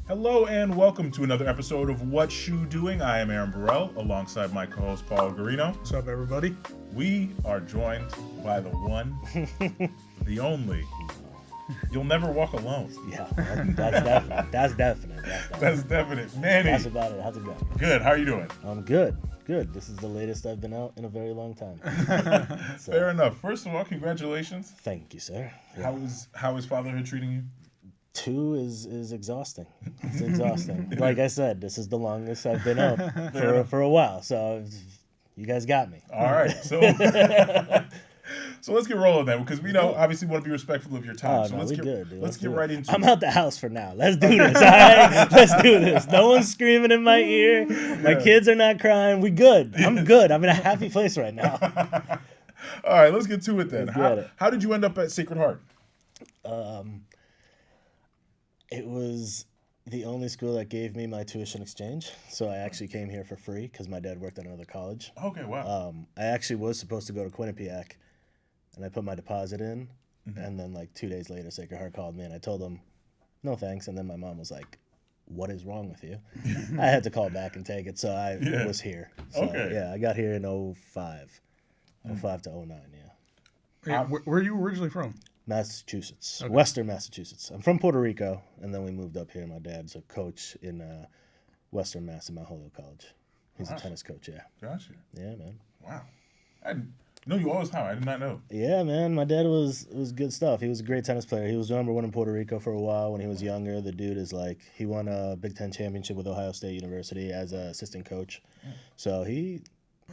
Hello and welcome to another episode of What SHU Doing. I am Burrell alongside my co-host Paul Guarino. What's up, everybody? We are joined by the one, the only. You'll never walk alone. Yeah, that's definite. That's definite. Manny. That's about it. How's it going? Good. How are you doing? I'm good. Good. This is the latest I've been out in a very long time. So, Fair enough. First of all, congratulations. thank you, sir. Yeah. How is fatherhood treating you? 2 is exhausting. It's exhausting. Like I said, this is the longest I've been out for a while. So you guys got me. All right. So so let's get rolling then, because we know obviously want to be respectful of your time. So let's get right into it. I'm out the house for now. Let's do this. All right? Let's do this. No one's screaming in my ear. My kids are not crying. We good. I'm good. I'm in a happy place right now. All right, let's get to it then. Let's How did you end up at Sacred Heart? It was the only school that gave me my tuition exchange. So I actually came here for free because my dad worked at another college. Okay, wow. I actually was supposed to go to Quinnipiac, and I put my deposit in, and then like 2 days later, Sacred Heart called me, and I told them, no thanks. And then my mom was like, what is wrong with you? I had to call back and take it, so I was here. So, Okay. Yeah, I got here in 05 to 09, yeah. Hey, where are you originally from? Massachusetts, Okay. Western Massachusetts. I'm from Puerto Rico, and then we moved up here. My dad's a coach in Western Mass in Mount Holyoke College. He's a tennis coach, yeah. Gotcha. Yeah, man. Wow. No, you always have. I did not know. Yeah, man. My dad was good stuff. He was a great tennis player. He was number 1 in Puerto Rico for a while when he was younger. The dude is like, he won a Big Ten championship with Ohio State University as an assistant coach. So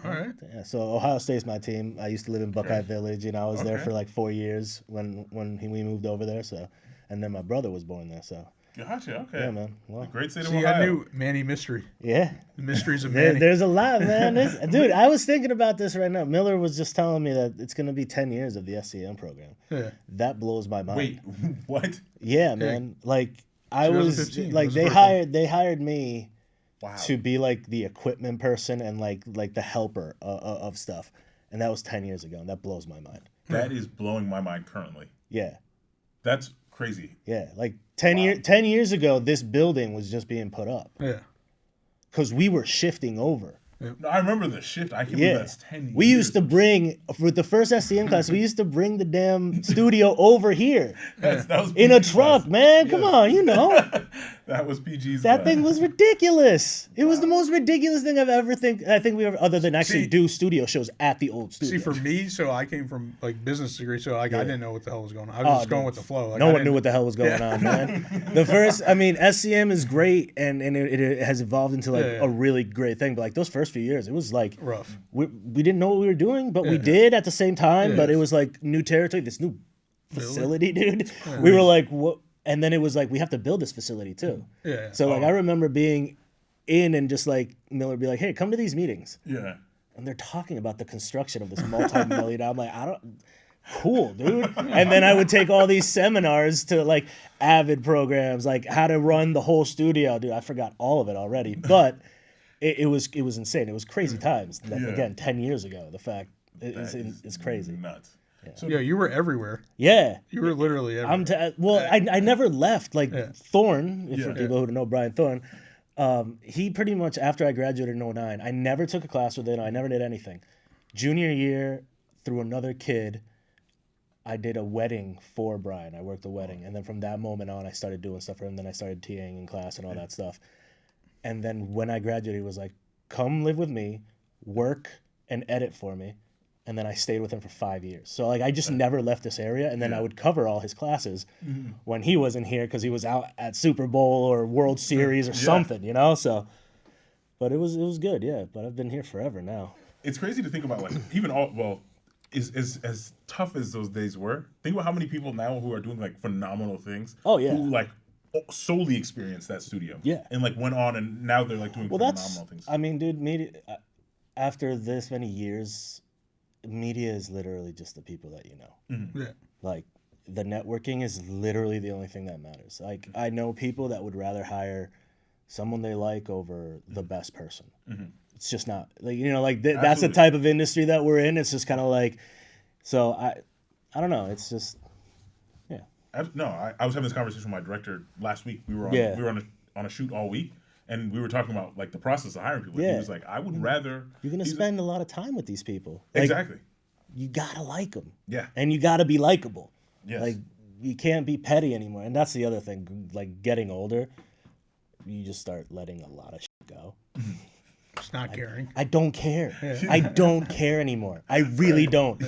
All right. yeah, so Ohio State's my team. I used to live in Buckeye Village, and I was there for like 4 years when we moved over there. So, and then my brother was born there. So, Gotcha. Okay. yeah, man. Well, The great state of See, Ohio. I knew Manny mystery. yeah. The mysteries of Manny. There's a lot, man. Dude, I was thinking about this right now. Miller was just telling me that it's going to be 10 years of the SCM program. Yeah. That blows my mind. Wait, what? Yeah, man. Like I was 2015 like was the they first hired me Wow. to be like the equipment person and like the helper of stuff. And that was 10 years ago, and that blows my mind. That is blowing my mind currently. Yeah. That's crazy. Yeah, like 10 years ago this building was just being put up Yeah. cuz we were shifting over. No, I remember the shift. I can't believe that's 10 years. We used to bring, with the first SCM class, we used to bring the damn studio over here that was in a PG's truck, class. man. Come on, you know. That was PG's That class. thing was ridiculous. It was the most ridiculous thing I've ever other than actually do studio shows at the old studio. See, for me, so I came from like business degree, so like I didn't know what the hell was going on. I was just dude. going with the flow. Like, No one knew what the hell was going on, man. The first, I mean, SCM is great, and it has evolved into like Yeah. a really great thing. But like those first few years, it was like rough. we didn't know what we were doing, but we did at the same time. Yeah. But it was like new territory, this new facility, dude. We were like, what? And then it was like, we have to build this facility too. Yeah. So like, I remember being in and just like Miller be like, hey, come to these meetings. Yeah. And they're talking about the construction of this multi-million. I'm like, cool, dude. And then I would take all these seminars to like Avid programs, like how to run the whole studio. Dude, I forgot all of it already, but it was insane. It was crazy times. Again, 10 years ago, the fact it's crazy. Nuts. So Yeah, you were everywhere. Yeah. You were literally everywhere. I never left. Like Thorne, for Yeah. people who know Brian Thorne, he pretty much, after I graduated in 09, I never took a class with him. I never did anything. Junior year, through another kid, I did a wedding for Brian. I worked a wedding. And then from that moment on, I started doing stuff for him. Then I started TAing in class and all that stuff. And then when I graduated, he was like, come live with me, work and edit for me. And then I stayed with him for 5 years. So like I just never left this area. And then I would cover all his classes when he wasn't here because he was out at Super Bowl or World Series or something, you know? So, but it was good, yeah. But I've been here forever now. it's crazy to think about, like, even is as tough as those days were. Think about how many people now who are doing like phenomenal things. Oh, yeah. Who like solely experienced that studio. Yeah. And like went on and now they're like doing phenomenal things. I mean, dude, media, after this many years, media is literally just the people that you know. Yeah. Like, the networking is literally the only thing that matters. Like, I know people that would rather hire someone they like over the best person. It's just not, like, you know, like, that's the type of industry that we're in. It's just kind of like, so I don't know. It's just, yeah. I was having this conversation with my director last week. We were on a shoot all week, and we were talking about like the process of hiring people. Yeah. He was like, I would rather. You're gonna spend a lot of time with these people. Exactly. You gotta like them. Yeah. And you gotta be likable. Yes. Like you can't be petty anymore. And that's the other thing. Like getting older, you just start letting a lot of shit go. Just not caring. I don't care. I don't care anymore. I really don't.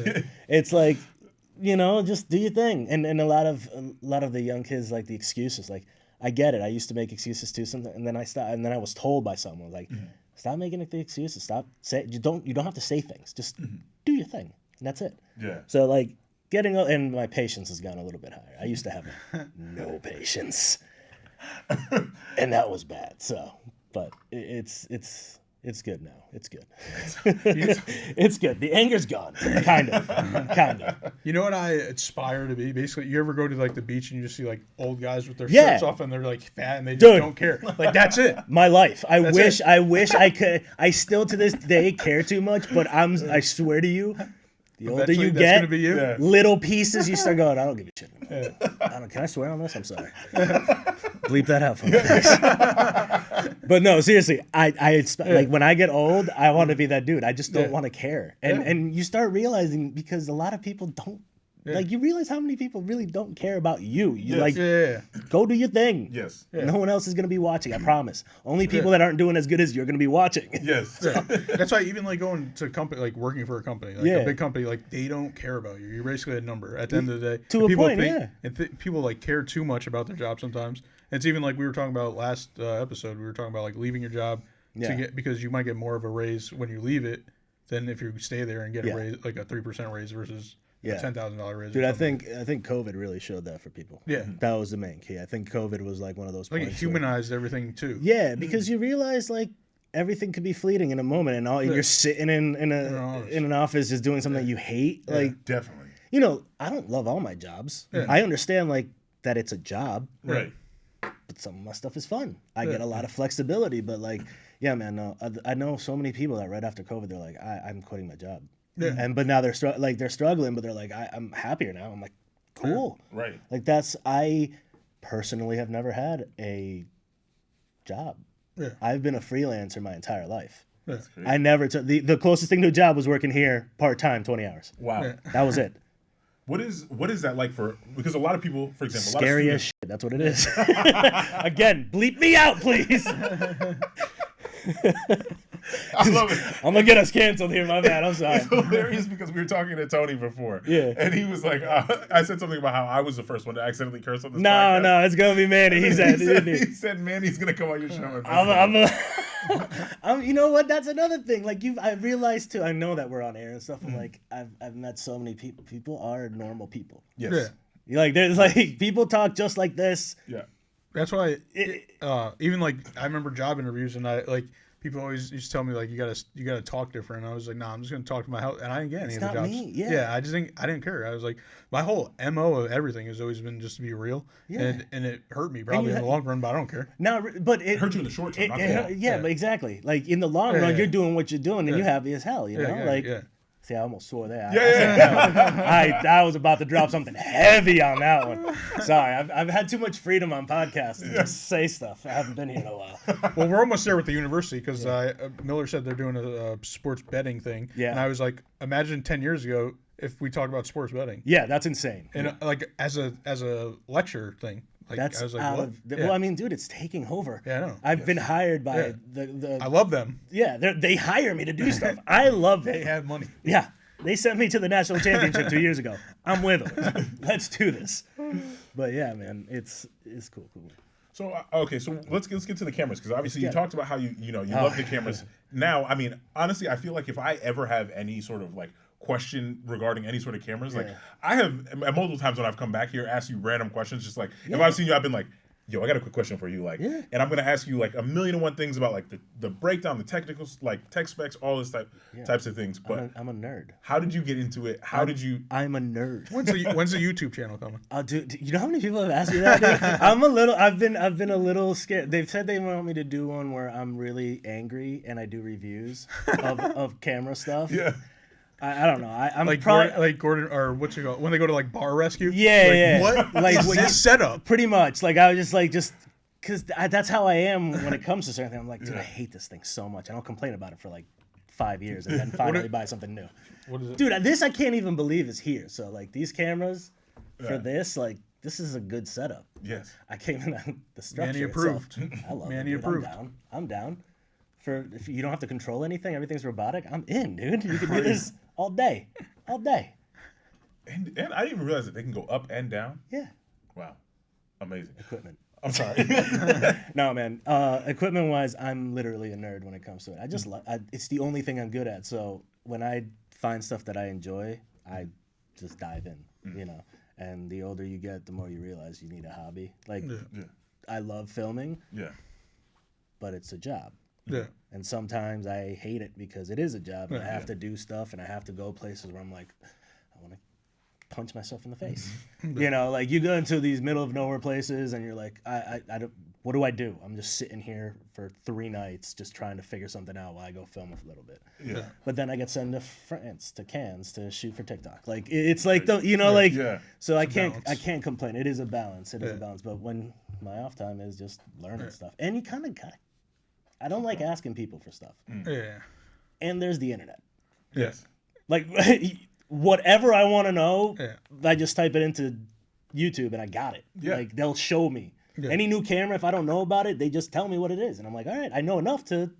It's like, just do your thing. And a lot of the young kids like the excuses. Like I get it. I used to make excuses too. Something, and then I stopped. And then I was told by someone like, stop making the excuses. Stop. You don't have to say things. Just do your thing. And that's it. Yeah. So like and my patience has gone a little bit higher. I used to have no patience, and that was bad. So, but it's good now. It's good. It's good. The anger's gone. Kind of. You know what I aspire to be? Basically, you ever go to like the beach and you just see like old guys with their shirts off and they're like fat and they just don't care. Like that's it. My life. I wish I could. I still to this day care too much, but I swear to you, the older you get, gonna be you. little pieces you start going, I don't give a shit anymore. Can I swear on this? I'm sorry. Bleep that out for me. But no, seriously, like when I get old, I want to be that dude. I just don't want to care. And you start realizing because a lot of people don't. Like you realize how many people really don't care about you. Go do your thing. Yes. No one else is gonna be watching. I promise. Only people that aren't doing as good as you're gonna be watching. Yes. That's why even like going to company, like working for a company, like a big company, like they don't care about you. You're basically a number at the end of the day. To a point, And people like care too much about their job sometimes. It's even like we were talking about last episode. We were talking about like leaving your job because you might get more of a raise when you leave it than if you stay there and get a raise, like a 3% raise versus. A $10,000 raise. Dude, I think COVID really showed that for people. Yeah. That was the main key. I think COVID was like one of those like points. It humanized everything too. Yeah, because you realize like everything could be fleeting in a moment and you're sitting in an office just doing something that you hate. Like definitely. I don't love all my jobs. I understand like that it's a job. Right. But some of my stuff is fun. I get a lot of flexibility, but like, yeah, man, no. I know so many people that right after COVID they're like, I'm quitting my job. Yeah. But now they're struggling, but they're like, I'm happier now. I'm like, cool. Right. Like I personally have never had a job. Yeah. I've been a freelancer my entire life. Yeah. I never took the closest thing to a job was working here part-time, 20 hours. Wow. Yeah. That was it. What is that like because a lot lot of people, for example, scary as shit. That's what it is. Again, bleep me out, please. I love it. I'm gonna get us canceled here, my bad. I'm sorry. It's hilarious because we were talking to Tony before. Yeah. And he was like, I said something about how I was the first one to accidentally curse on this podcast. No, it's gonna be Manny. He said Manny's gonna come on your show. You know what? That's another thing. Like I realized too. I know that we're on air and stuff. I'm like, I've met so many people. People are normal people. Yes. Yeah. Like there's like people talk just like this. Yeah. That's why even like I remember job interviews and I like. People always used to tell me like you gotta talk different. And I was like, nah, I'm just gonna talk to my house, and I didn't get any of the jobs. Me. Yeah. I didn't care. I was like, my whole MO of everything has always been just to be real. Yeah. And it hurt me probably in the long run, but I don't care. No, but it hurt you in the short term. But exactly. Like in the long run, you're doing what you're doing, and you're happy as hell. You know, See, I almost swore there. I was about to drop something heavy on that one. Sorry, I've had too much freedom on podcasts to just say stuff. I haven't been here in a while. Well, we're almost there with the university because Miller said they're doing a sports betting thing. Yeah. And I was like, imagine 10 years ago if we talked about sports betting. Yeah, that's insane. And like as a lecture thing. Like, that's I was like, out what? Of well, I mean, dude, it's taking over. Yeah, I know. I've been hired by the. I love them. Yeah, they hire me to do stuff. I love them. They have money. Yeah, they sent me to the national championship 2 years ago. I'm with them. Let's do this. But yeah, man, it's cool. So okay, so let's get to the cameras because obviously you talked about how you love the cameras. Now, I mean, honestly, I feel like if I ever have any sort of like question regarding any sort of cameras, like I have multiple times when I've come back here asked you random questions, just like if I've seen you, I've been like, yo, I got a quick question for you, like, and I'm gonna ask you like a million and one things about like the breakdown, the technical, like tech specs, all this types of things. But I'm a nerd. How did you get into it? I'm a nerd. When's the YouTube channel coming? Dude, you know how many people have asked me that? Dude? I've been a little scared. They've said they want me to do one where I'm really angry and I do reviews of camera stuff. Yeah. I don't know. I'm like probably like Gordon or what's it called when they go to like bar rescue. Yeah, What? Like Is this setup? Pretty much. Like I was just because that's how I am when it comes to certain things. I'm like, dude, I hate this thing so much. I don't complain about it for like 5 years and then finally buy something new. What is it? Dude, this I can't even believe is here. So like these cameras for this, like this is a good setup. Yes. I came in the structure. Manny approved. I love Manny it. Dude. approved. I'm down. For if you don't have to control anything, everything's robotic. I'm in, dude. You can do this all day. All day. And I didn't even realize that they can go up and down. Yeah. Wow. Amazing. Equipment. I'm sorry. No, man. Equipment wise, I'm literally a nerd when it comes to it. I just it's the only thing I'm good at. So when I find stuff that I enjoy, I just dive in, you know. And the older you get, the more you realize you need a hobby. Like, I love filming. Yeah. But it's a job. Yeah. And sometimes I hate it because it is a job and I have to do stuff and I have to go places where I'm like, I want to punch myself in the face. You know, like you go into these middle of nowhere places and you're like, I don't, what do I do? I'm just sitting here for 3 nights just trying to figure something out while I go film a little bit. Yeah. But then I get sent to France, to Cannes to shoot for TikTok. Like it's like, the, you know, like, so I can't complain. It is a balance. It is a balance. But when my off time is just learning stuff and you kind of got it. I don't like asking people for stuff. Yeah. And there's the internet. Yes. Like, whatever I want to know, I just type it into YouTube and I got it. Yeah. Like, they'll show me. Yeah. Any new camera, if I don't know about it, they just tell me what it is. And I'm like, all right, I know enough to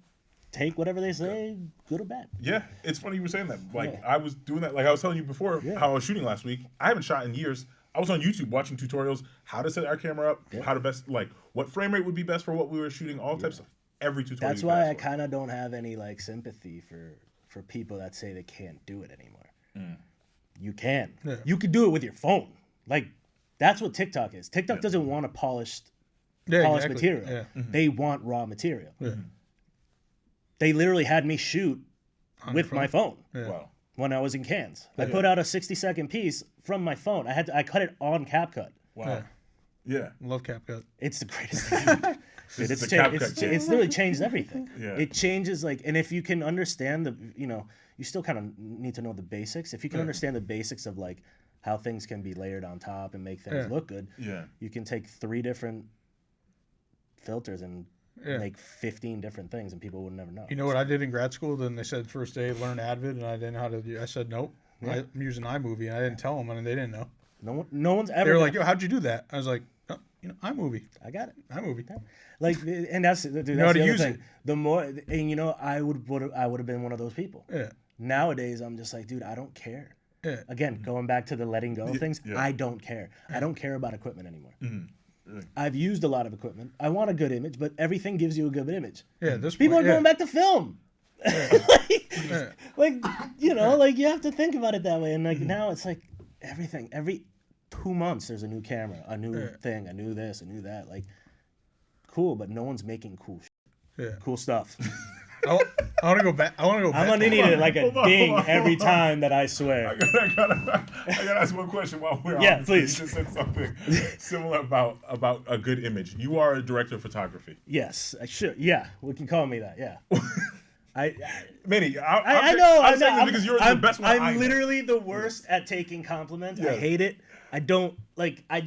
take whatever they say, good or bad. Yeah. It's funny you were saying that. Like, I was doing that. Like, I was telling you before how I was shooting last week. I haven't shot in years. I was on YouTube watching tutorials, how to set our camera up, how to best, like, what frame rate would be best for what we were shooting, all types of every tutorial. That's why I kind of don't have any like sympathy for people that say they can't do it anymore. You can. Yeah. You could do it with your phone. Like that's what TikTok is. TikTok doesn't want a polished material. Yeah. They want raw material. Yeah. They literally had me shoot with my phone. Yeah. Wow. When I was in Cannes, I put out a 60-second piece from my phone. I cut it on CapCut. Wow. Yeah. Love CapCut. It's the greatest thing. It's literally changed everything. Yeah. It changes like, and if you can understand the, you know, you still kind of need to know the basics. If you can understand the basics of like how things can be layered on top and make things look good, you can take 3 different filters and make 15 different things, and people would never know. You know what I did in grad school? Then they said first day learn Advid, and I didn't know how to do. I said nope. I'm using iMovie, and I didn't tell them, and they didn't know. No one's ever. They were like, "Yo, how'd you do that?" I was like, "You know, iMovie. I got it. iMovie." Like, and that's dude, that's you know how to the other use thing. it. The more, and you know, I would have been one of those people. Yeah. Nowadays, I'm just like, dude, I don't care. Yeah. Again, going back to the letting go of things, I don't care. I don't care about equipment anymore. Really? I've used a lot of equipment. I want a good image, but everything gives you a good image. Yeah. People are going back to film. like, you know, like you have to think about it that way. And like now, it's like everything. Every 2 months, there's a new camera, a new thing, a new this, a new that. Like, cool, but no one's making cool stuff. I want to go back. I'm gonna need it like a ding every time that I swear. I gotta ask one question while we're on. Yeah, please. You just said something similar about a good image. You are a director of photography. Yes, I should. Yeah, we can call me that. Yeah. Manny, I know. I'm saying this because you're the best one. I'm literally the worst at taking compliments. I hate it. I don't like. I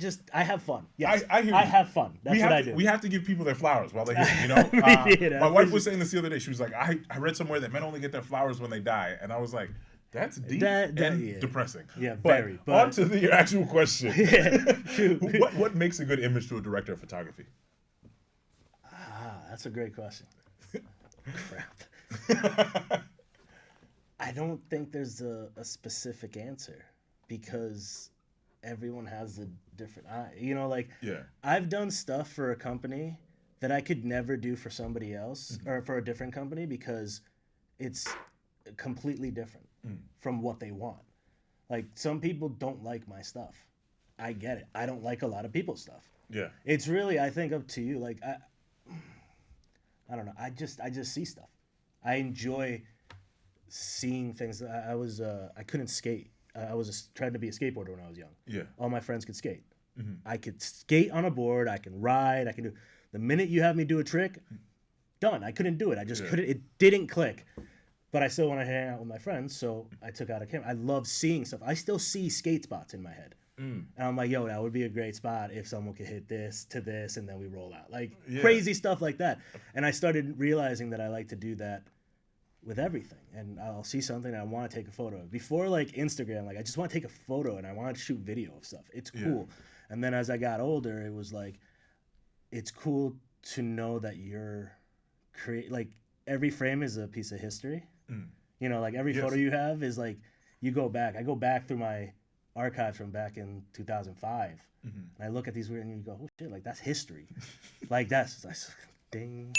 have fun. Yes, I hear you. I have fun. That's what I do. We have to give people their flowers while they're here. You know, my wife was saying this the other day. She was like, I read somewhere that men only get their flowers when they die, and I was like, that's deep and depressing. Yeah, but very. On to your actual question. True. What makes a good image to a director of photography? That's a great question. Crap. I don't think there's a specific answer because everyone has a different eye. You know, like I've done stuff for a company that I could never do for somebody else or for a different company because it's completely different from what they want. Like some people don't like my stuff. I get it. I don't like a lot of people's stuff. Yeah. It's really, I think, up to you. Like I don't know. I just see stuff. I enjoy seeing things. I couldn't skate. I was trying to be a skateboarder when I was young. Yeah. All my friends could skate. I could skate on a board. I can ride. I can do. The minute you have me do a trick, done. I couldn't do it. I just couldn't. It didn't click. but I still want to hang out with my friends, so I took out a camera. I love seeing stuff. I still see skate spots in my head. And I'm like, yo, that would be a great spot if someone could hit this to this, and then we roll out. Like, crazy stuff like that. And I started realizing that I like to do that with everything. And I'll see something and I want to take a photo of. Before, like, Instagram, like, I just want to take a photo and I want to shoot video of stuff. It's cool. And then as I got older, it was like, it's cool to know that you're like, every frame is a piece of history. You know, like, every photo you have is like, you go back. I go back through my archives from back in 2005, and I look at these weird, and you go, oh shit, like, that's history. Like, that's ding.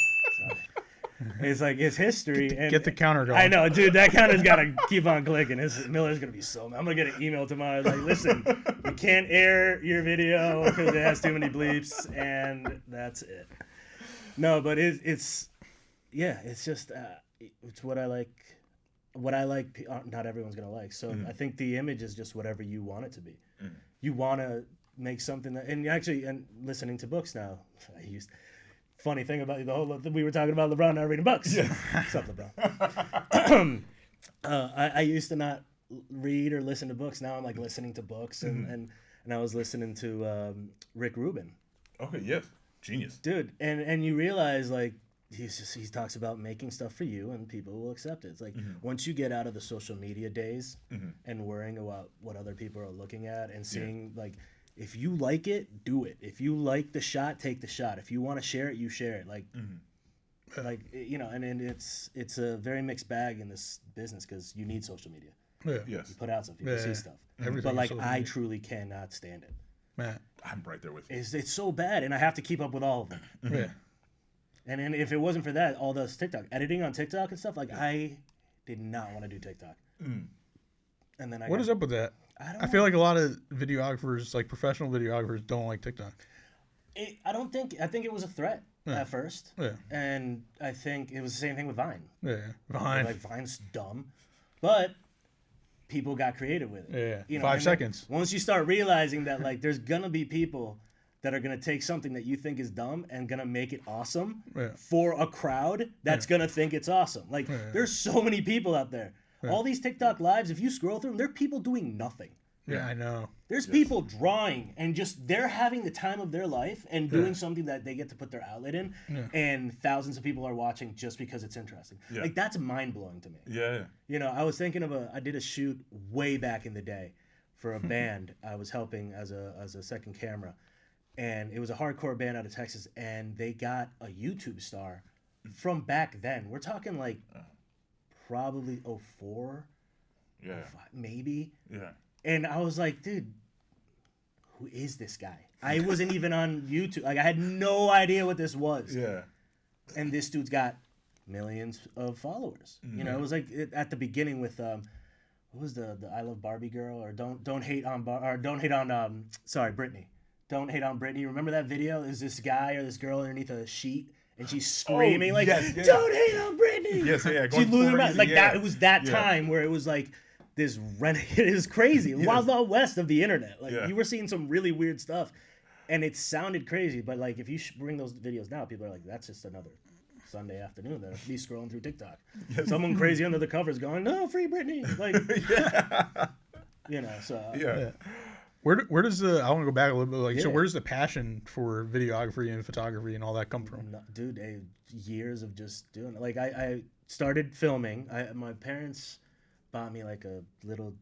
It's like, it's history. And get the counter going. I know, dude, that counter's got to keep on clicking. Miller's going to be so mad. I'm going to get an email tomorrow. Like, listen, we can't air your video because it has too many bleeps, and that's it. No, but it's just, it's what I like. What I like, not everyone's going to like. So I think the image is just whatever you want it to be. You want to make something that, and listening to books now, funny thing about we were talking about LeBron not reading books. Yeah. What's up, LeBron? I used to not read or listen to books. Now I'm like listening to books, and I was listening to Rick Rubin. Okay, yes. Genius. Dude, and you realize, like, he talks about making stuff for you and people will accept it. It's like, once you get out of the social media days and worrying about what other people are looking at and seeing, like, if you like it, do it. If you like the shot, take the shot. If you want to share it, you share it. Like, like, you know, and it's a very mixed bag in this business because you need social media. Yeah. Yes. You put out some people see stuff. Everything but, like, I media. truly cannot stand it. Man, I'm right there with you. It's so bad, and I have to keep up with all of them. Yeah. And if it wasn't for that, all those TikTok editing on TikTok and stuff, like, I did not want to do TikTok. And then What is up with that? I feel like a lot of videographers, like professional videographers, don't like TikTok. I think it was a threat at first. Yeah. And I think it was the same thing with Vine. Yeah. Vine. Like, Vine's dumb, but people got creative with it. Yeah. You know, 5 seconds. Once you start realizing that, like, there's gonna be people that are going to take something that you think is dumb and going to make it awesome for a crowd that's going to think it's awesome. Like, there's so many people out there. All these TikTok lives, if you scroll through them, there are people doing nothing. Yeah, I know. There's people drawing and just, they're having the time of their life and doing something that they get to put their outlet in, and thousands of people are watching just because it's interesting. Like, that's mind-blowing to me. Yeah. You know, I was thinking of I did a shoot way back in the day for a band I was helping as a second camera. And it was a hardcore band out of Texas, and they got a YouTube star from back then. We're talking, like, probably 04, 05, maybe. Yeah. And I was like, dude, who is this guy? I wasn't even on YouTube. Like, I had no idea what this was. Yeah. And this dude's got millions of followers. You know, it was like at the beginning with what was the I Love Barbie girl, or don't hate on Britney. Don't hate on Britney. Remember that video? There's this guy or this girl underneath a sheet, and she's screaming don't hate on Britney. Yes, yeah. She's losing her mind. Like, that. It was that time where it was like this renegade. It was crazy. Wild West of the internet. Like, you were seeing some really weird stuff, and it sounded crazy. But, like, if you bring those videos now, people are like, that's just another Sunday afternoon. They'll be scrolling through TikTok. Someone crazy under the covers going, no, free Britney. Like, you know. So yeah. Where does I want to go back a little bit, like, so where does the passion for videography and photography and all that come from? No, dude, years of just doing it. Like, I started filming. My parents bought me, like, a little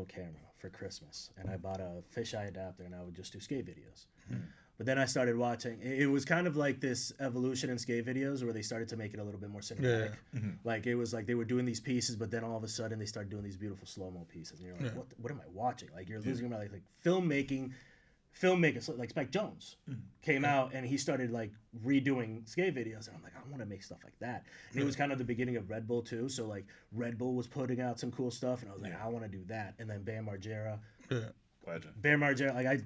camera for Christmas, and I bought a fisheye adapter, and I would just do skate videos. But then I started watching. It was kind of like this evolution in skate videos where they started to make it a little bit more cinematic. Like, it was like they were doing these pieces, but then all of a sudden they started doing these beautiful slow-mo pieces. And you're like, what am I watching? Like, you're losing your mind. Like, filmmakers, like Spike Jonze came out, and he started, like, redoing skate videos. And I'm like, I want to make stuff like that. And it was kind of the beginning of Red Bull, too. So, like, Red Bull was putting out some cool stuff, and I was like, I want to do that. And then Bam Margera. Bam Margera, like,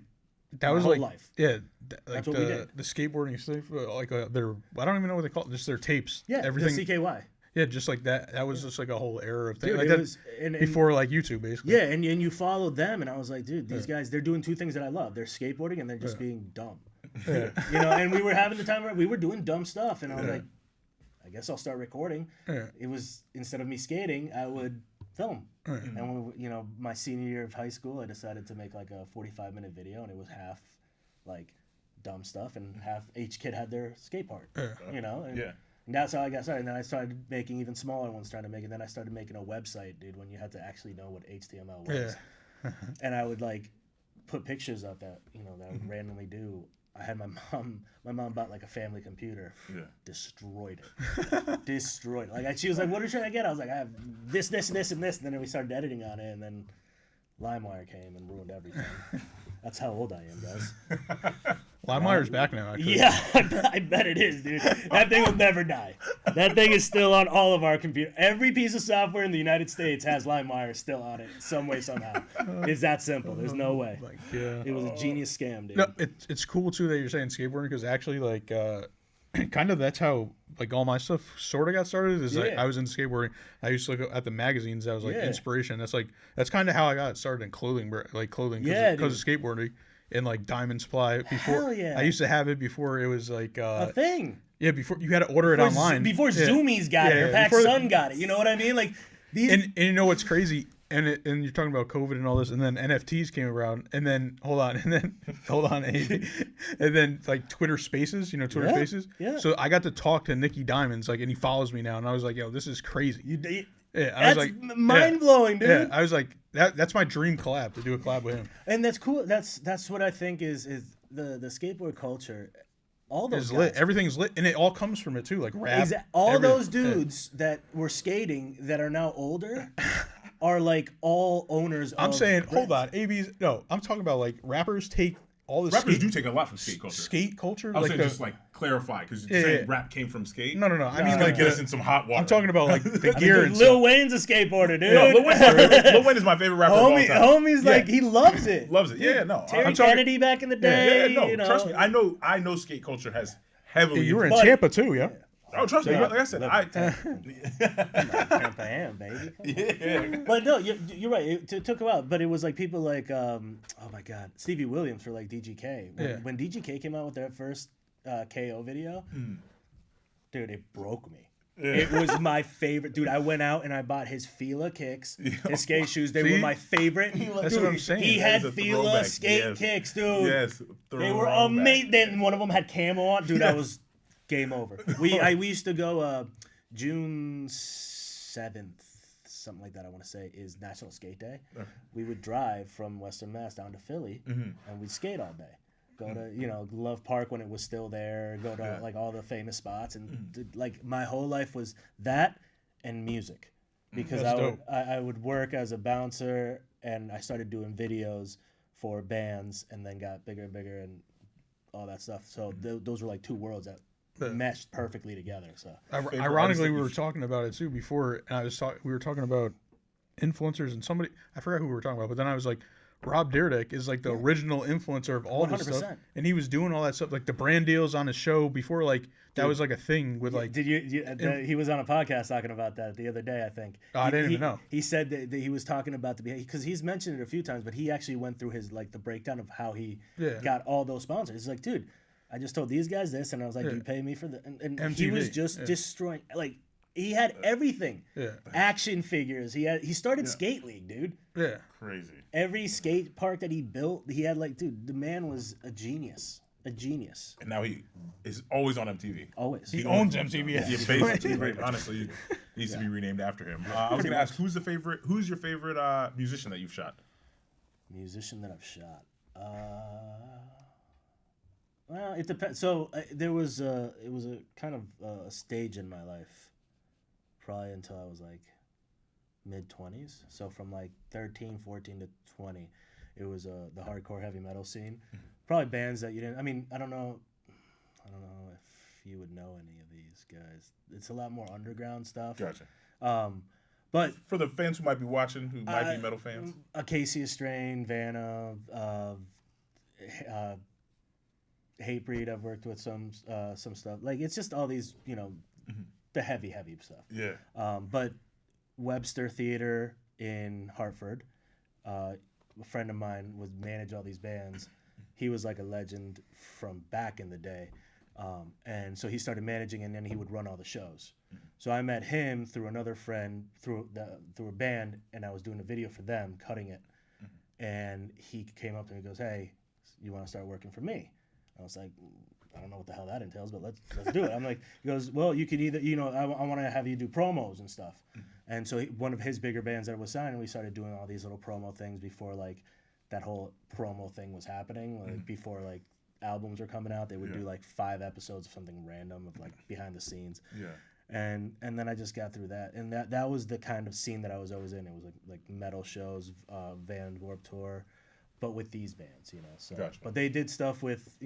that was whole like life. Like that's what we did. The skateboarding stuff, like their I don't even know what they call it, just their tapes. Yeah, everything. The CKY. Yeah, just like that. That was just like a whole era of things. Dude, like that was, before like YouTube, basically. Yeah, and you followed them, and I was like, dude, these guys, they're doing two things that I love. They're skateboarding, and they're just being dumb. You know, and we were having the time where we were doing dumb stuff, and I was like, I guess I'll start recording. It was, instead of me skating, I would film. And when, you know, my senior year of high school, I decided to make like a 45-minute video, and it was half like dumb stuff and half each kid had their skate part. You know, and that's how I got started. And then I started making even smaller ones, trying to make it. Then I started making a website, dude, when you had to actually know what HTML was. And I would like put pictures up that, you know, that I would randomly do. I had my mom bought like a family computer. Destroyed it. Destroyed it. Like she was like, what should I get? I was like, I have this, and this. And then we started editing on it, and then LimeWire came and ruined everything. That's how old I am, guys. LimeWire's back now, actually. Yeah, I bet it is, dude. That thing will never die. That thing is still on all of our computers. Every piece of software in the United States has LimeWire still on it, some way, somehow. It's that simple. There's no way. Like, yeah. It was a genius scam, dude. No, it's cool too that you're saying skateboarding, because actually, like, kind of that's how like all my stuff sort of got started. Is like I was into skateboarding. I used to look at the magazines. That was like inspiration. That's kind of how I got started in clothing, because of skateboarding. And like Diamond Supply before. I used to have it before it was like a thing. Yeah, before you had to order it online. Before Zoomies got it, or PacSun got it. You know what I mean? Like these. And you know what's crazy? And you're talking about COVID and all this, and then NFTs came around, and then hold on, and then like Twitter Spaces, you know, Twitter Spaces. Yeah. So I got to talk to Nicky Diamonds, like, and he follows me now, and I was like, yo, this is crazy. I was like, mind blowing, dude. Yeah, I was like, that's my dream collab, to do a collab with him. And that's cool. That's what I think is the skateboard culture. All those guys, lit. Everything's lit, and it all comes from it too, like rap. All those dudes that were skating that are now older are like all owners. I'm saying, hold on, AB's. No, I'm talking about like rappers take all the rappers do take a lot from skate culture. Skate culture. I was saying just like clarify, because you're saying rap came from skate. No. I mean, like get us in some hot water. I'm talking about like the gear. And Lil Wayne's a skateboarder, dude. No, Lil Wayne is my favorite rapper of all time. Homie's like, he loves it. Loves it. Yeah, no. Terry Kennedy back in the day. No, you know. Trust me. I know skate culture has heavily. You were in Tampa too, yeah. Oh, trust me. Like I said, Tampa am, baby. Yeah. But no, you're right. It took a while, but it was like people like, oh my God, Stevie Williams for like DGK. When DGK came out with their first KO video, dude, it broke me. It was my favorite. Dude, I went out and I bought his Fila kicks, his skate shoes. They were my favorite. That's what I'm saying. He had Fila skate kicks, dude. Yes. They were amazing. Then one of them had camo on. Dude, I was game over. We used to go June 7th, something like that, I want to say, is National Skate Day. We would drive from Western Mass down to Philly, and we'd skate all day. Go to, you know, Love Park when it was still there, go to like all the famous spots, and like my whole life was that and music, because I would work as a bouncer, and I started doing videos for bands, and then got bigger and bigger and all that stuff. So those were like two worlds that meshed perfectly together. So ironically, we were talking about it too before, and we were talking about influencers, and somebody, I forgot who we were talking about, but then I was like, Rob Dyrdek is like the original influencer of all this stuff, and he was doing all that stuff, like the brand deals on his show before, like that was like a thing with like. Did he was on a podcast talking about that the other day, I think. Oh, I didn't even know. He said that he was talking about because he's mentioned it a few times, but he actually went through his like the breakdown of how he got all those sponsors. He's like, dude, I just told these guys this, and I was like, you pay me for the, and he was just destroying, like, he had everything. Action figures. He started Skate League, dude. Yeah. Crazy. Every skate park that he built, he had like, dude, the man was a genius. A genius. And now he is always on MTV. Always. He owns MTV. Yeah, basically, right? Honestly, needs to be renamed after him. I was going to ask, who's your favorite musician that you've shot? Musician that I've shot. Well, it depends. So it was a kind of a stage in my life, probably until I was like mid-20s. So from like 13, 14 to 20, it was the hardcore heavy metal scene. Probably bands that you didn't. I mean, I don't know if you would know any of these guys. It's a lot more underground stuff. Gotcha. But for the fans who might be watching, who might be metal fans, Acacia Strain, Vanna, Hatebreed. I've worked with some stuff. Like, it's just all these, you know, the heavy stuff. Yeah. But Webster Theater in Hartford, a friend of mine would manage all these bands. He was like a legend from back in the day. And so he started managing, and then he would run all the shows. So I met him through another friend, through a band, and I was doing a video for them, cutting it. And he came up to me and goes, "Hey, you want to start working for me?" I was like, "I don't know what the hell that entails, but let's do it." I'm like, he goes, "Well, you could either, I want to have you do promos and stuff." And so one of his bigger bands that was signed, we started doing all these little promo things before like that whole promo thing was happening. Like before like albums were coming out, they would do like 5 episodes of something random of like behind the scenes. Yeah. And then I just got through that, and that was the kind of scene that I was always in. It was like metal shows, Van Warped Tour, but with these bands, So, Gotcha. But they did stuff with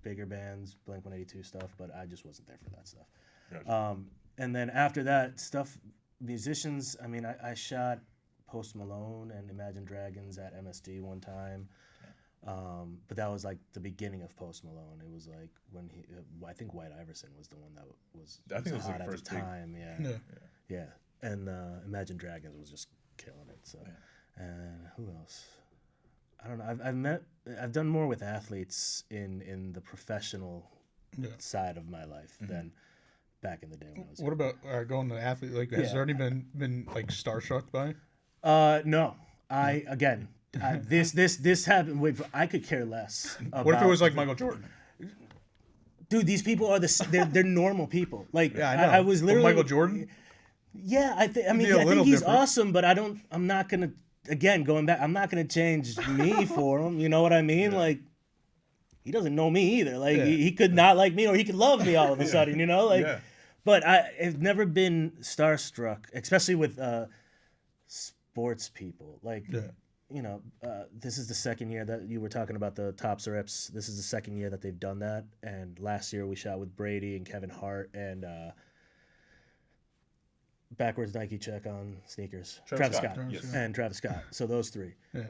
bigger bands, Blink-182 stuff, but I just wasn't there for that stuff. Gotcha. And then after that stuff, musicians. I mean, I shot Post Malone and Imagine Dragons at MSG one time. But that was like the beginning of Post Malone. It was like when I think White Iverson was the one that was I think it was hot like at first the time. Yeah. And Imagine Dragons was just killing it. So, and who else? I don't know. I've done more with athletes in the professional side of my life than back in the day when I was. What about going to athlete? Like, has there any been like starstruck by? No. This happened. Wait, I could care less. What if it was like Michael Jordan? Dude, these people are they're normal people. Like Yeah, I know. I was literally Michael Jordan. Yeah, I think he's different. awesome, but I'm not gonna going back. I'm not gonna change me for him. You know what I mean? Like he doesn't know me either. Like he could not like me, or he could love me all of a sudden. But I've never been starstruck, especially with sports people. Like. This is the second year that you were talking about the Tops Rips. This is the second year that they've done that. And last year we shot with Brady and Kevin Hart and backwards Nike check on sneakers. Travis Scott. Yes. And Travis Scott. So those 3. Yeah.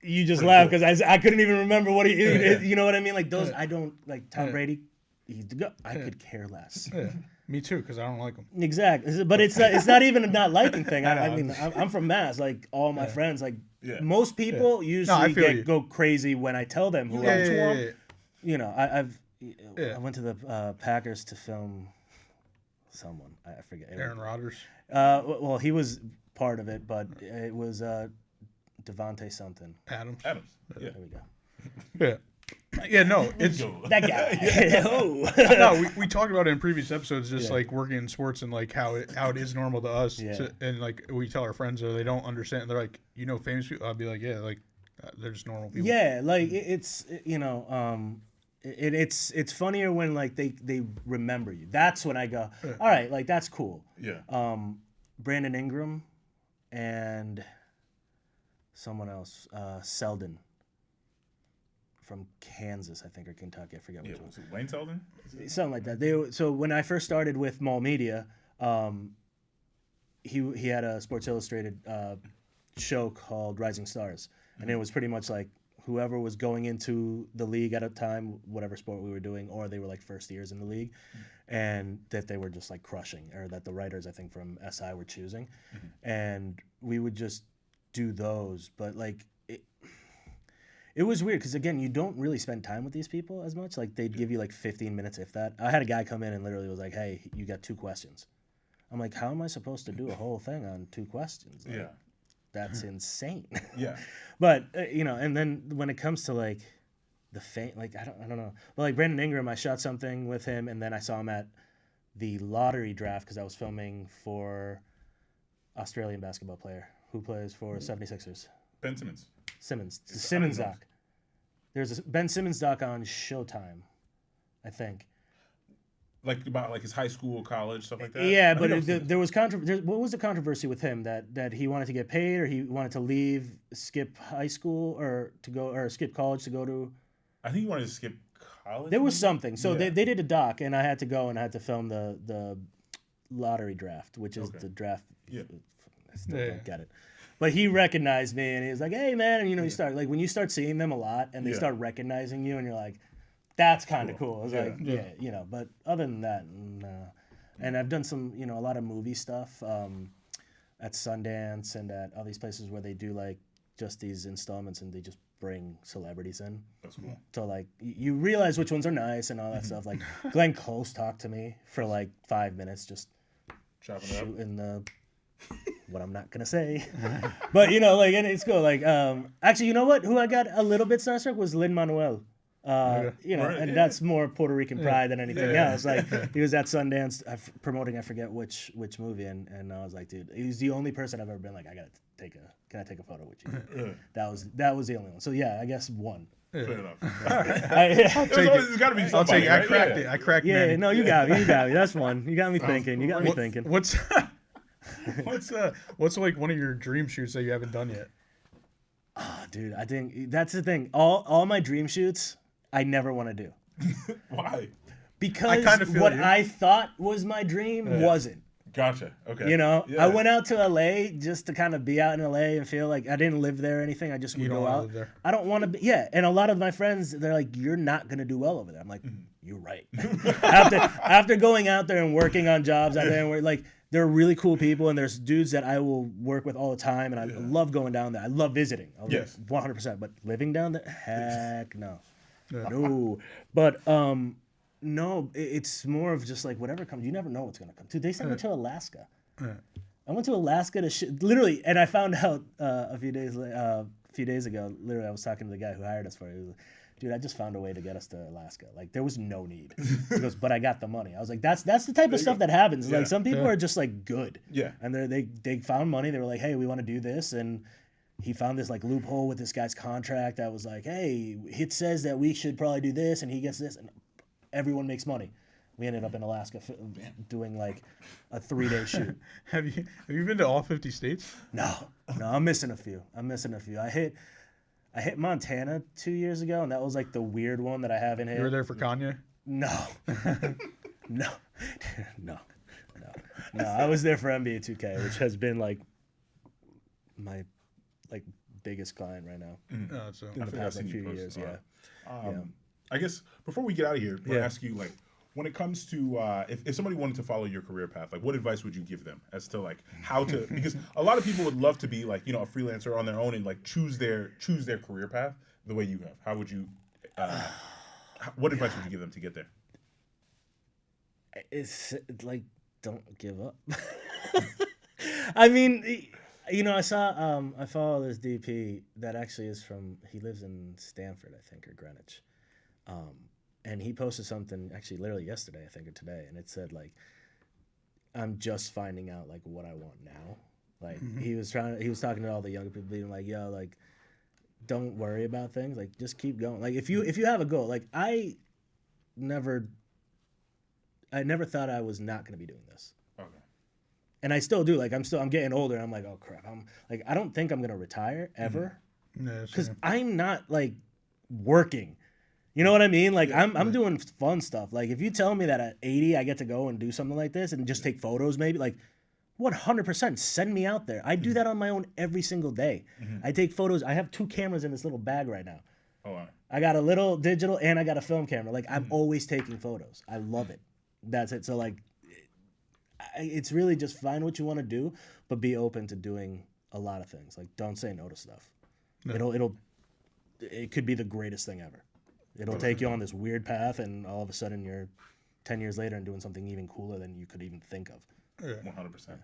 You just laugh because I couldn't even remember what you know what I mean? Like those, I don't, like Tom Brady, he's the go. I could care less. Yeah. Me too, because I don't like him. Exactly, but it's not even a not liking thing. I mean, I'm from Mass. Like all my friends, like most people usually go crazy when I tell them who I'm. I went to the Packers to film someone. I forget. Aaron Rodgers. Well, he was part of it, but it was Devontae something. Adams. Yeah. There we go. Yeah. Yeah, no, it's that guy. No, we talked about it in previous episodes, just like working in sports and like how it is normal to us, and like we tell our friends or they don't understand. They're like, famous people. I'll be like, yeah, like they're just normal people. Yeah, like it's it's funnier when like they remember you. That's when I go, all right, like that's cool. Yeah. Brandon Ingram and someone else, Selden. From Kansas, I think, or Kentucky. I forget which one. Was it Wayne Selden? Something like that. So when I first started with Mall Media, he had a Sports Illustrated show called Rising Stars, and it was pretty much like whoever was going into the league at a time, whatever sport we were doing, or they were like first years in the league, and that they were just like crushing, or that the writers I think from SI were choosing, and we would just do those, but like. It was weird because, again, you don't really spend time with these people as much. Like, they'd give you, like, 15 minutes, if that. I had a guy come in and literally was like, hey, you got 2 questions. I'm like, how am I supposed to do a whole thing on 2 questions? Like, that's insane. Yeah. But, and then when it comes to, like, the fame, like, I don't know. But, like, Brandon Ingram, I shot something with him, and then I saw him at the lottery draft because I was filming for Australian basketball player who plays for 76ers. Ben Simmons. The Simmons doc. There's a Ben Simmons doc on Showtime, I think. Like about like his high school, college, stuff like that. Yeah, but there was what was the controversy with him that he wanted to get paid or he wanted to leave, skip high school or skip college to go to? I think he wanted to skip college. There was something. So they did a doc, and I had to go and I had to film the lottery draft, which is the draft. Yeah. I still don't get it. But he recognized me, and he was like, "Hey, man!" And you start like when you start seeing them a lot, and they start recognizing you, and you're like, "That's kind of cool." I was like, "Yeah." But other than that, no. And I've done some, a lot of movie stuff at Sundance and at all these places where they do like just these installments, and they just bring celebrities in. That's cool. So like you realize which ones are nice and all that stuff. Like Glenn Close talked to me for like 5 minutes, just shooting the what I'm not gonna say, but you know, like, and it's cool. Like, actually, you know what? Who I got a little bit starstruck was Manuel. You know, and that's more Puerto Rican pride than anything else. Like, he was at Sundance promoting, I forget which movie, and I was like, dude, he was the only person I've ever been like, can I take a photo with you? That was the only one. So yeah, I guess one. Fair enough. There's got to be somebody. I cracked it. I cracked it. Yeah, no, you got me. That's one. You got me thinking. What's like one of your dream shoots that you haven't done yet? Oh, dude, I think that's the thing. All my dream shoots, I never want to do. Why? Because I thought was my dream wasn't. Gotcha. Okay. You know, I went out to LA just to kind of be out in LA and feel like I didn't live there or anything. I just would go out. I don't want to be. Yeah, and a lot of my friends, they're like, "You're not gonna do well over there." I'm like, "You're right." after going out there and working on jobs out there, and we're like, they're really cool people, and there's dudes that I will work with all the time, and I love going down there. I love visiting. Yes. 100%. But living down there, heck no. No. But no, it's more of just like whatever comes. You never know what's gonna come. Dude, they sent me to Alaska. I went to Alaska to literally, and I found out a few days ago. Literally, I was talking to the guy who hired us for it. He was like, dude, I just found a way to get us to Alaska. Like, there was no need. He goes, but I got the money. I was like, that's the type of stuff that happens. Like, some people are just like good. Yeah. And they found money. They were like, hey, we want to do this, and he found this like loophole with this guy's contract that was like, hey, it says that we should probably do this, and he gets this, and everyone makes money. We ended up in Alaska doing like a 3-day shoot. Have you been to all 50 states? No, I'm missing a few. I hit Montana 2 years ago, and that was like the weird one that I haven't hit. You were there for Kanye? No. No. I was there for NBA 2K, which has been like my biggest client right now. In the past few years, I guess before we get out of here, I want to ask you, like, when it comes to if somebody wanted to follow your career path, like, what advice would you give them as to like how to? Because a lot of people would love to be like, you know, a freelancer on their own and like choose their career path the way you have. How would you? What advice would you give them to get there? It's like, don't give up. I mean, you know, I follow this DP that actually he lives in Stanford, I think, or Greenwich. And he posted something actually literally yesterday, I think, or today, and it said like, I'm just finding out like what I want now. Like he was talking to all the younger people, being like, yo, like, don't worry about things, like just keep going. Like if you have a goal, like I never thought I was not gonna be doing this. Okay. And I still do. Like I'm getting older, and I'm like, oh crap. I'm like, I don't think I'm gonna retire ever. Because I'm not like working. You know what I mean? Like I'm doing fun stuff. Like if you tell me that at 80 I get to go and do something like this and just take photos, maybe, like 100% send me out there. I do that on my own every single day. I take photos. I have 2 cameras in this little bag right now. Oh, wow. I got a little digital and I got a film camera. Like I'm always taking photos. I love it. That's it. So like, it's really just find what you want to do, but be open to doing a lot of things. Like don't say no to stuff. No. It could be the greatest thing ever. It'll take you on this weird path, and all of a sudden you're 10 years later and doing something even cooler than you could even think of. 100%.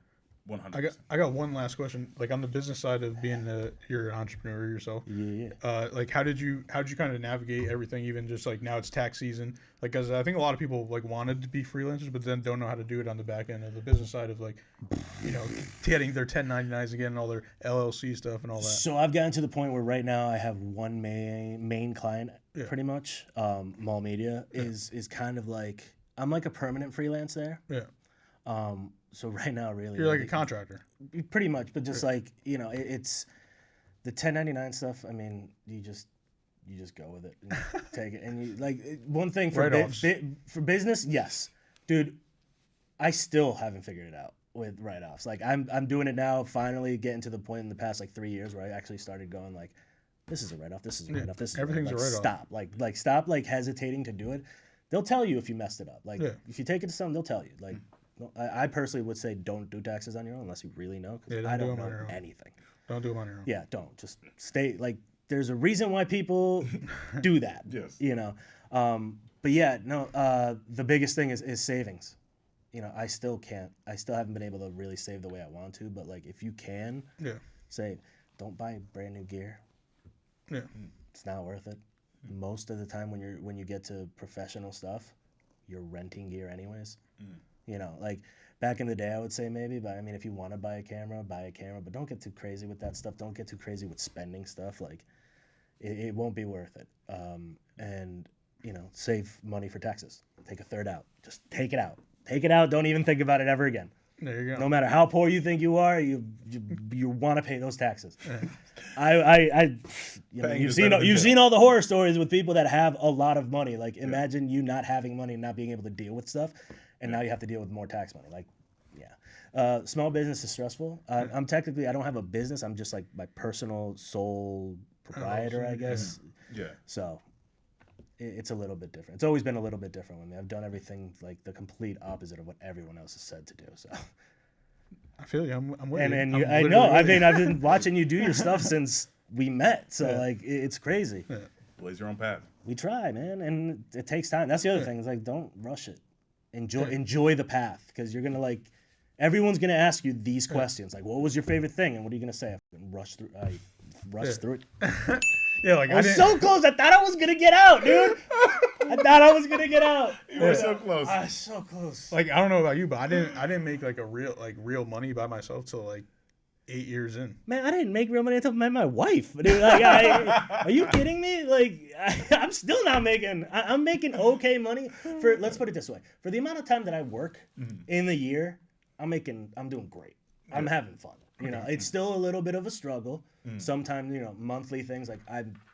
100%. I got one last question. Like on the business side of being you're an entrepreneur yourself. Yeah. Like how did you kind of navigate everything? Even just like now it's tax season. Like, cause I think a lot of people like wanted to be freelancers, but then don't know how to do it on the back end of the business side of like, you know, getting their 1099s again and all their LLC stuff and all that. So I've gotten to the point where right now I have one main client, pretty much. Mall Media is kind of like, I'm like a permanent freelance there. Yeah. So right now, really, you're like a contractor, pretty much. But just like, you know, it's the 1099 stuff. I mean, you just go with it, and take it, and you like one thing for for business. Yes, dude, I still haven't figured it out with write-offs. Like I'm doing it now. Finally, getting to the point in the past like 3 years where I actually started going like, this is a write-off. This is a write-off. This is everything's a write-off. Stop. Like stop. Like hesitating to do it. They'll tell you if you messed it up. Like if you take it to someone, they'll tell you. Like. I personally would say don't do taxes on your own unless you really know, because I don't know anything. Don't do them on your own. Yeah, don't. Just stay, like, there's a reason why people do that. Yes. You know. But yeah, no. The biggest thing is savings. You know, I still haven't been able to really save the way I want to. But like, if you can, save. Don't buy brand new gear. Yeah. It's not worth it. Most of the time, when you get to professional stuff, you're renting gear anyways. You know, like back in the day, I would say maybe, but I mean, if you want to buy a camera, but don't get too crazy with that stuff. Don't get too crazy with spending stuff. Like, it won't be worth it. And you know, save money for taxes. Take a third out. Just take it out. Take it out. Don't even think about it ever again. There you go. No matter how poor you think you are, you want to pay those taxes. You've seen all the horror stories with people that have a lot of money. Like, imagine you not having money and not being able to deal with stuff, and now you have to deal with more tax money. Like, small business is stressful. I don't have a business. I'm just like my personal sole proprietor, I guess. Yeah. So it's a little bit different. It's always been a little bit different with me. I've done everything like the complete opposite of what everyone else has said to do. So I feel you. I'm with and you. I know. I mean, I've been watching you do your stuff since we met. So like, it's crazy. Yeah. Blaze your own path. We try, man, and it takes time. That's the other thing. It's like, don't rush it. Enjoy the path, because you're gonna like. Everyone's gonna ask you these questions, like, what was your favorite thing, and what are you gonna say? I rushed through it. Yeah, like I was so close. I thought I was gonna get out, dude. I thought I was gonna get out. You were so close. I was so close. Like, I don't know about you, but I didn't make like real money by myself till like 8 years in. Man, I didn't make real money until I met my wife. Dude, like, are you kidding me? Like, I'm still not making. I'm making okay money for. Let's put it this way: for the amount of time that I work in the year, I'm doing great. I'm having fun. You know, it's still a little bit of a struggle. Sometimes, you know, monthly things like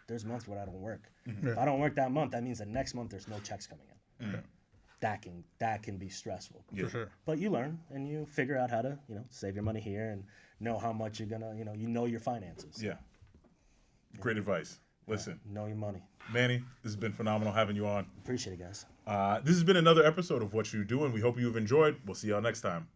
there's months where I don't work. If I don't work that month, that means the next month there's no checks coming in. That can be stressful. For sure. But you learn and you figure out how to, you know, save your money here and know how much you're gonna, you know your finances. Yeah. Great advice. Listen. Know your money. Manny, this has been phenomenal having you on. Appreciate it, guys. This has been another episode of What You Doing. We hope you've enjoyed. We'll see y'all next time.